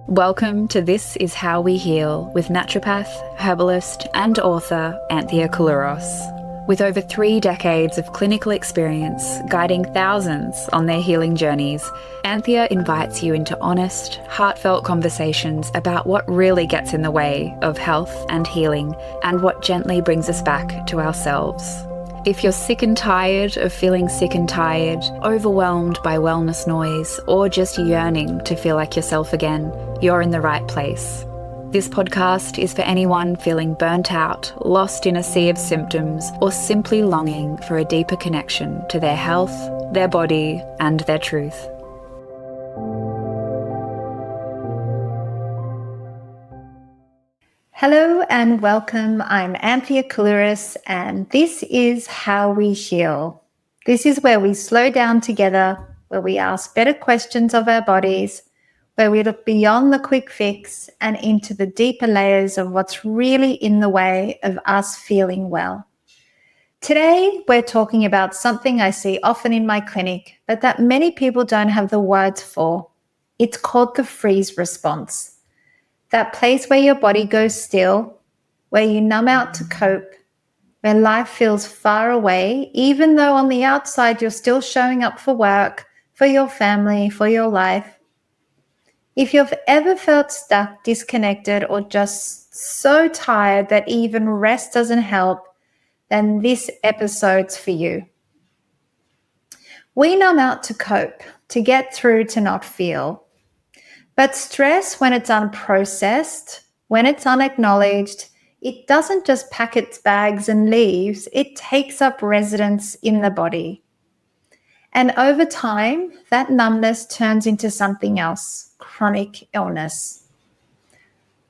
Welcome to This Is How We Heal with naturopath, herbalist and author Anthia. With over 3 decades of clinical experience guiding thousands on their healing journeys, Anthia invites you into honest, heartfelt conversations about what really gets in the way of health and healing and what gently brings us back to ourselves. If you're sick and tired of feeling sick and tired, overwhelmed by wellness noise, or just yearning to feel like yourself again, you're in the right place. This podcast is for anyone feeling burnt out, lost in a sea of symptoms, or simply longing for a deeper connection to their health, their body, and their truth. Hello and welcome. I'm Anthia, and this is How We Heal. This is where we slow down together, where we ask better questions of our bodies, where we look beyond the quick fix and into the deeper layers of what's really in the way of us feeling well. Today, we're talking about something I see often in my clinic, but that many people don't have the words for. It's called the freeze response. That place where your body goes still, where you numb out to cope, where life feels far away, even though on the outside you're still showing up for work, for your family, for your life. If you've ever felt stuck, disconnected, or just so tired that even rest doesn't help, then this episode's for you. We numb out to cope, to get through, to not feel. But stress, when it's unprocessed, when it's unacknowledged, it doesn't just pack its bags and leaves, it takes up residence in the body. And over time, that numbness turns into something else, chronic illness.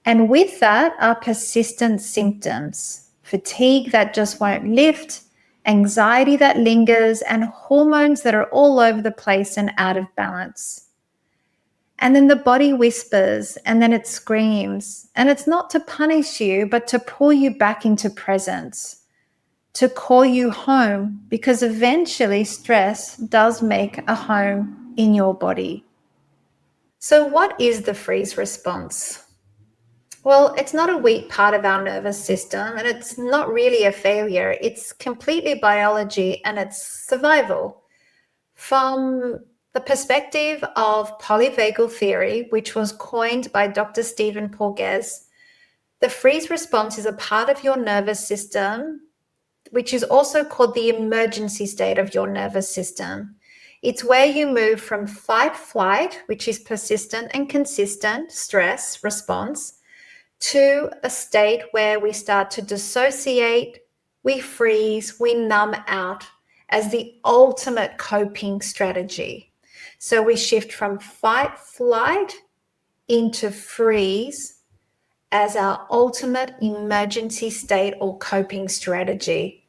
And with that are persistent symptoms, fatigue that just won't lift, anxiety that lingers, and hormones that are all over the place and out of balance. And then the body whispers and then it screams. And it's not to punish you, but to pull you back into presence, to call you home, because eventually stress does make a home in your body. So what is the freeze response? Well, it's not a weak part of our nervous system, and it's not really a failure. It's completely biology and it's survival. From the perspective of polyvagal theory, which was coined by Dr. Stephen Porges, the freeze response is a part of your nervous system, which is also called the emergency state of your nervous system. It's where you move from fight-flight, which is persistent and consistent stress response, to a state where we start to dissociate, we freeze, we numb out as the ultimate coping strategy. So we shift from fight, flight into freeze as our ultimate emergency state or coping strategy.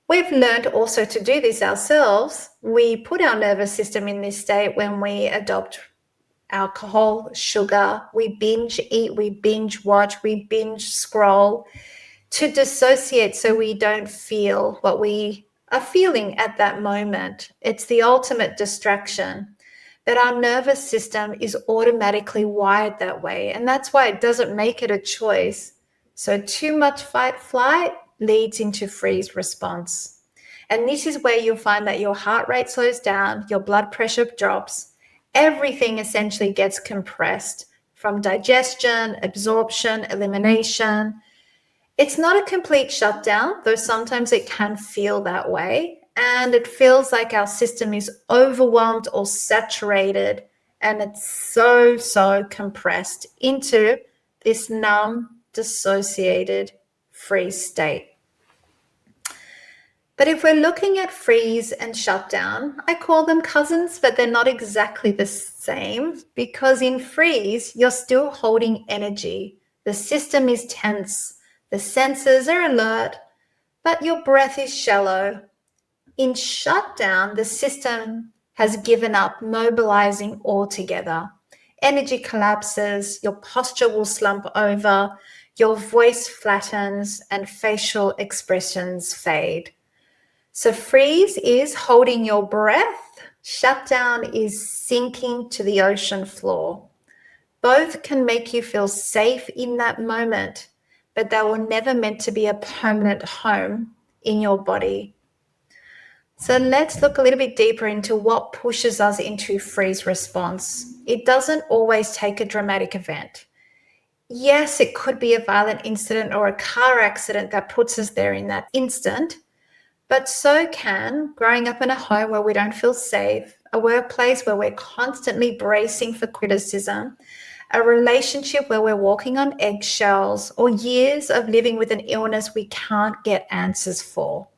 We've learned also to do this ourselves. We put our nervous system in this state when we adopt alcohol, sugar, we binge eat, we binge watch, we binge scroll to dissociate so we don't feel what we are feeling at that moment. It's the ultimate distraction. But our nervous system is automatically wired that way, and that's why it doesn't make it a choice. So too much fight-flight leads into freeze response. And this is where you'll find that your heart rate slows down, your blood pressure drops, everything essentially gets compressed from digestion, absorption, elimination. It's not a complete shutdown, though sometimes it can feel that way. And it feels like our system is overwhelmed or saturated, and it's so compressed into this numb, dissociated, freeze state. But if we're looking at freeze and shutdown, I call them cousins, but they're not exactly the same, because in freeze, you're still holding energy. The system is tense. The senses are alert, but your breath is shallow. In shutdown, the system has given up, mobilizing altogether. Energy collapses, your posture will slump over, your voice flattens, and facial expressions fade. So freeze is holding your breath. Shutdown is sinking to the ocean floor. Both can make you feel safe in that moment, but they were never meant to be a permanent home in your body. So let's look a little bit deeper into what pushes us into freeze response. It doesn't always take a dramatic event. Yes, it could be a violent incident or a car accident that puts us there in that instant, but so can growing up in a home where we don't feel safe, a workplace where we're constantly bracing for criticism, a relationship where we're walking on eggshells, or years of living with an illness we can't get answers for.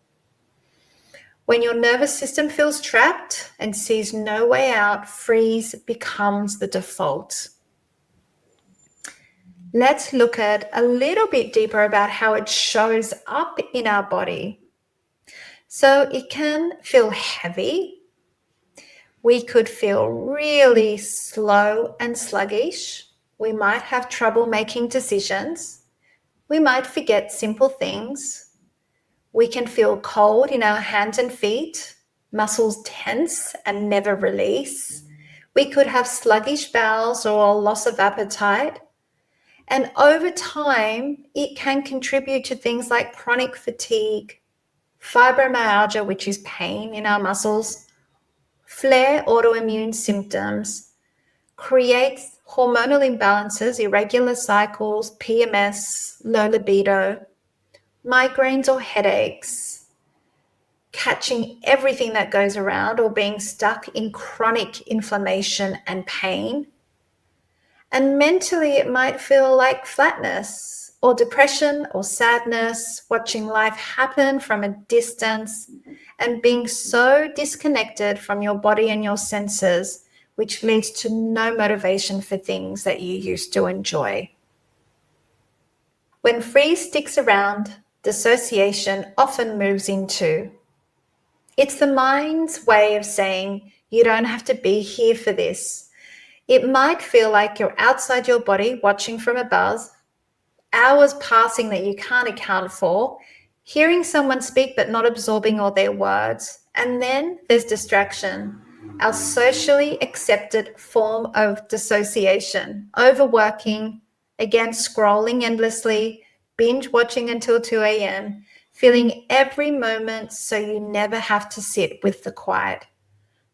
When your nervous system feels trapped and sees no way out, freeze becomes the default. Let's look at a little bit deeper about how it shows up in our body. So it can feel heavy. We could feel really slow and sluggish. We might have trouble making decisions. We might forget simple things. We can feel cold in our hands and feet, muscles tense and never release. We could have sluggish bowels or a loss of appetite. And over time, it can contribute to things like chronic fatigue, fibromyalgia, which is pain in our muscles, flare autoimmune symptoms, create hormonal imbalances, irregular cycles, PMS, low libido, migraines or headaches, catching everything that goes around or being stuck in chronic inflammation and pain. And mentally, it might feel like flatness or depression or sadness, watching life happen from a distance and being so disconnected from your body and your senses, which leads to no motivation for things that you used to enjoy. When freeze sticks around, dissociation often moves into. It's the mind's way of saying, you don't have to be here for this. It might feel like you're outside your body watching from above, hours passing that you can't account for, hearing someone speak but not absorbing all their words. And then there's distraction, our socially accepted form of dissociation, overworking, again scrolling endlessly, binge watching until 2 a.m., filling every moment so you never have to sit with the quiet.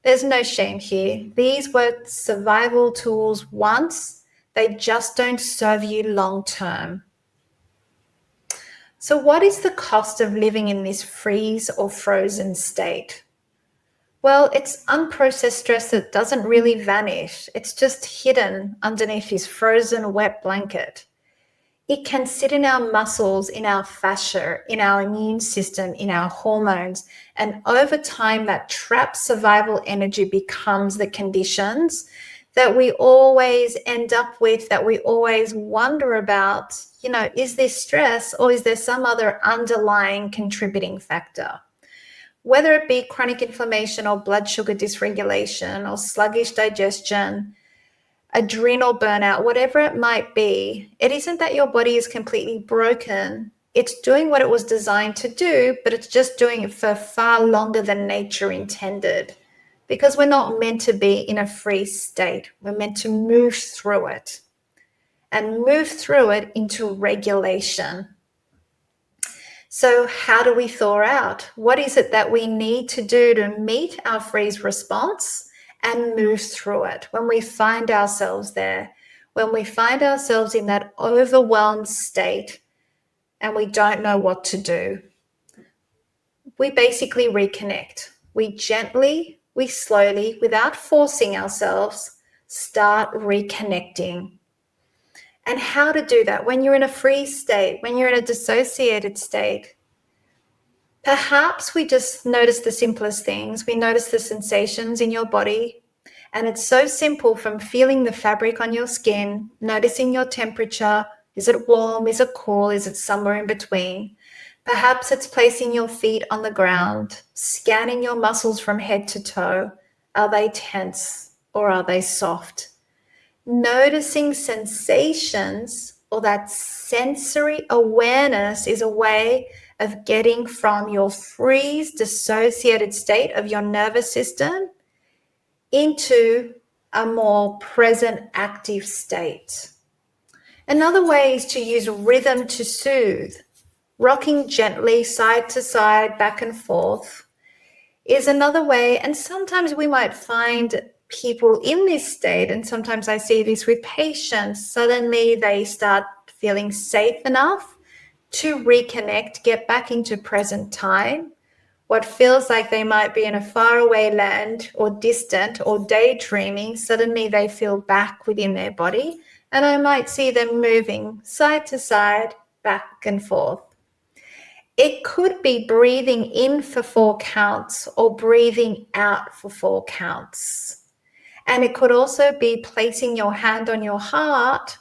There's no shame here. These were survival tools once, they just don't serve you long term. So what is the cost of living in this freeze or frozen state? Well, it's unprocessed stress that doesn't really vanish. It's just hidden underneath this frozen wet blanket. It can sit in our muscles, in our fascia, in our immune system, in our hormones. And over time, that trapped survival energy becomes the conditions that we always end up with, that we always wonder about, is this stress or is there some other underlying contributing factor? Whether it be chronic inflammation or blood sugar dysregulation or sluggish digestion, adrenal burnout, whatever it might be, it isn't that your body is completely broken. It's doing what it was designed to do, but it's just doing it for far longer than nature intended, because we're not meant to be in a freeze state. We're meant to move through it and move through it into regulation. So how do we thaw out? What is it that we need to do to meet our freeze response and move through it when we find ourselves there, when we find ourselves in that overwhelmed state and we don't know what to do? We basically reconnect. We gently, we slowly, without forcing ourselves, start reconnecting. And how to do that when you're in a freeze state, when you're in a dissociated state? Perhaps we just notice the simplest things. We notice the sensations in your body. And it's so simple, from feeling the fabric on your skin, noticing your temperature. Is it warm? Is it cool? Is it somewhere in between? Perhaps it's placing your feet on the ground, scanning your muscles from head to toe. Are they tense or are they soft? Noticing sensations, or that sensory awareness, is a way of getting from your freeze dissociated state of your nervous system into a more present, active state. Another way is to use rhythm to soothe. Rocking gently side to side, back and forth is another way. And sometimes we might find people in this state, and sometimes I see this with patients, suddenly they start feeling safe enough to reconnect, get back into present time. What feels like they might be in a faraway land or distant or daydreaming, suddenly they feel back within their body, and I might see them moving side to side, back and forth. It could be breathing in for 4 counts or breathing out for 4 counts. And it could also be placing your hand on your heart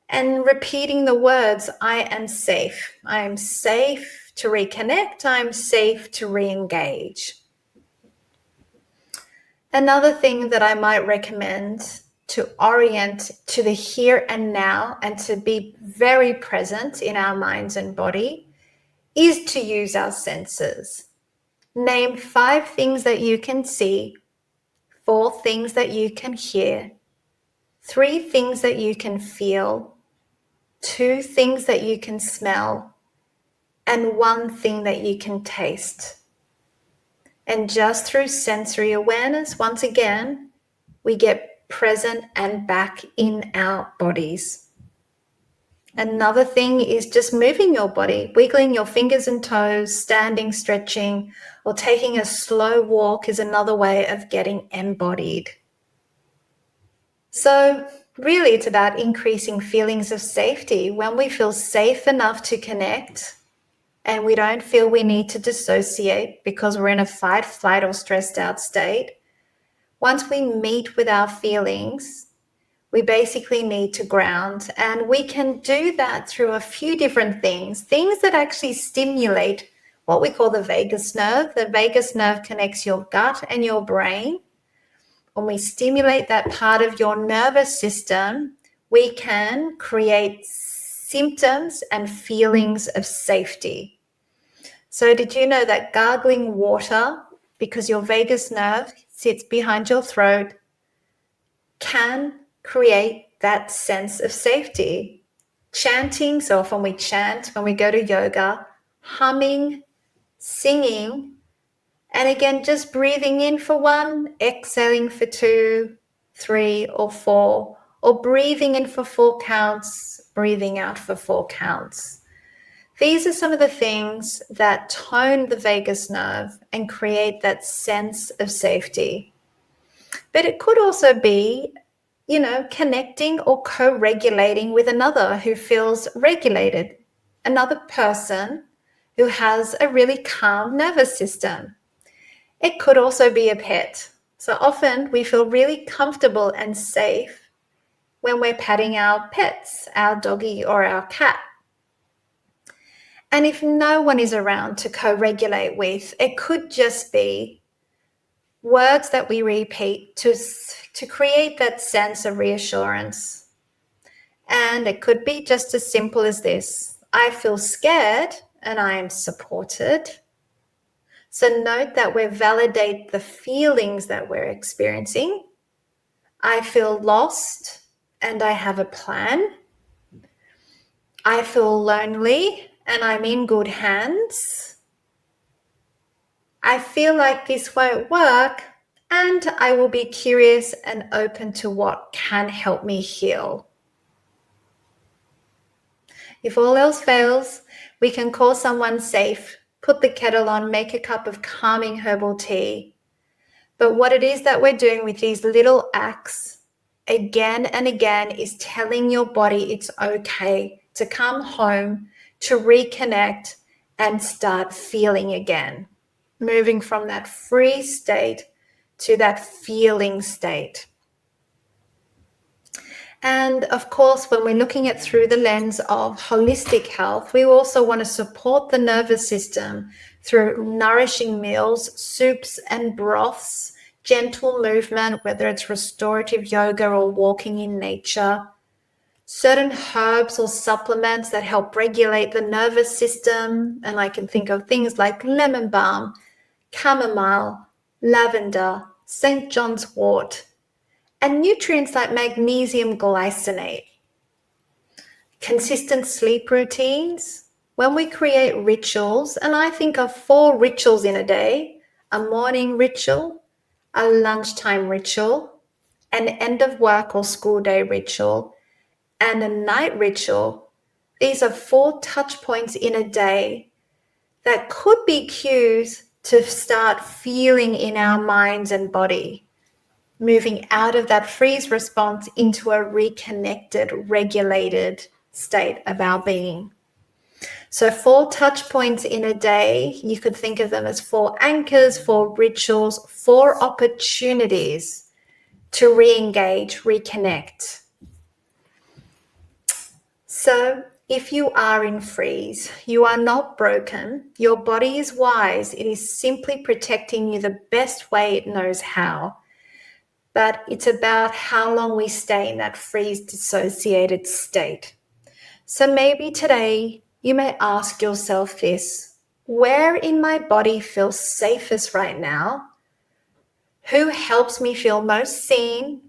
and repeating the words, I am safe. I am safe to reconnect. I am safe to re-engage. Another thing that I might recommend to orient to the here and now and to be very present in our minds and body is to use our senses. Name 5 things that you can see, 4 things that you can hear, 3 things that you can feel, 2 things that you can smell, and 1 thing that you can taste. And just through sensory awareness, once again, we get present and back in our bodies. Another thing is just moving your body, wiggling your fingers and toes, standing, stretching, or taking a slow walk is another way of getting embodied. So really it's about increasing feelings of safety. When we feel safe enough to connect and we don't feel we need to dissociate because we're in a fight, flight, or stressed out state, once we meet with our feelings, we basically need to ground, and we can do that through a few different things that actually stimulate what we call the vagus nerve. The vagus nerve connects your gut and your brain. When we stimulate that part of your nervous system, we can create symptoms and feelings of safety. So did you know that gargling water, because your vagus nerve sits behind your throat, can create that sense of safety? Chanting, so often we chant when we go to yoga, humming, singing, and again, just breathing in for 1, exhaling for 2, 3, or 4, or breathing in for 4 counts, breathing out for 4 counts. These are some of the things that tone the vagus nerve and create that sense of safety. But it could also be, connecting or co-regulating with another who feels regulated, another person who has a really calm nervous system. It could also be a pet. So often we feel really comfortable and safe when we're patting our pets, our doggy or our cat. And if no one is around to co-regulate with, it could just be words that we repeat to create that sense of reassurance. And it could be just as simple as this: I feel scared and I am supported. So note that we validate the feelings that we're experiencing. I feel lost and I have a plan. I feel lonely and I'm in good hands. I feel like this won't work, and I will be curious and open to what can help me heal. If all else fails, we can call someone safe, put the kettle on, make a cup of calming herbal tea. But what it is that we're doing with these little acts again and again is telling your body it's okay to come home, to reconnect and start feeling again. Moving from that free state to that feeling state. And of course, when we're looking at through the lens of holistic health, we also want to support the nervous system through nourishing meals, soups and broths, gentle movement, whether it's restorative yoga or walking in nature, certain herbs or supplements that help regulate the nervous system. And I can think of things like lemon balm, chamomile, lavender, St. John's wort, and nutrients like magnesium glycinate. Consistent sleep routines. When we create rituals, and I think of 4 rituals in a day: a morning ritual, a lunchtime ritual, an end of work or school day ritual, and a night ritual. These are 4 touch points in a day that could be cues to start feeling in our minds and body, moving out of that freeze response into a reconnected, regulated state of our being. So 4 touch points in a day, you could think of them as 4 anchors, 4 rituals, 4 opportunities to re-engage, reconnect. So if you are in freeze, you are not broken. Your body is wise. It is simply protecting you the best way it knows how. But it's about how long we stay in that freeze-dissociated state. So maybe today you may ask yourself this: where in my body feels safest right now? Who helps me feel most seen?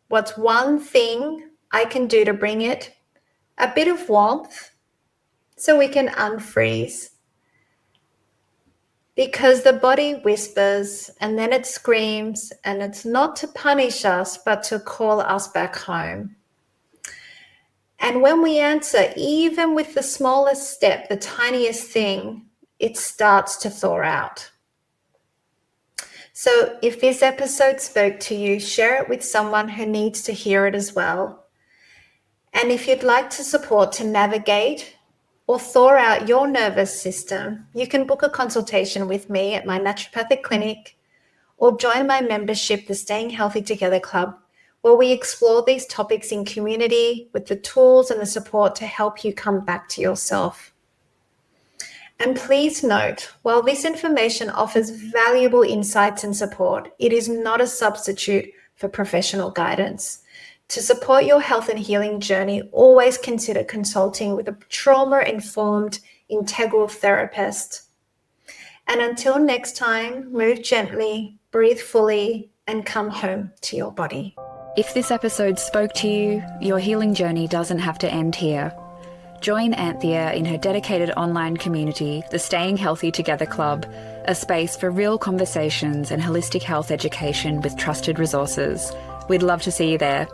What's one thing I can do to bring it a bit of warmth so we can unfreeze? Because the body whispers and then it screams, and it's not to punish us, but to call us back home. And when we answer, even with the smallest step, the tiniest thing, it starts to thaw out. So if this episode spoke to you, share it with someone who needs to hear it as well. And if you'd like to support to navigate or thaw out your nervous system, you can book a consultation with me at my naturopathic clinic or join my membership, the Staying Healthy Together Club, where we explore these topics in community with the tools and the support to help you come back to yourself. And please note, while this information offers valuable insights and support, it is not a substitute for professional guidance. To support your health and healing journey, always consider consulting with a trauma-informed, integral therapist. And until next time, move gently, breathe fully, and come home to your body. If this episode spoke to you, your healing journey doesn't have to end here. Join Anthia in her dedicated online community, the Staying Healthy Together Club, a space for real conversations and holistic health education with trusted resources. We'd love to see you there.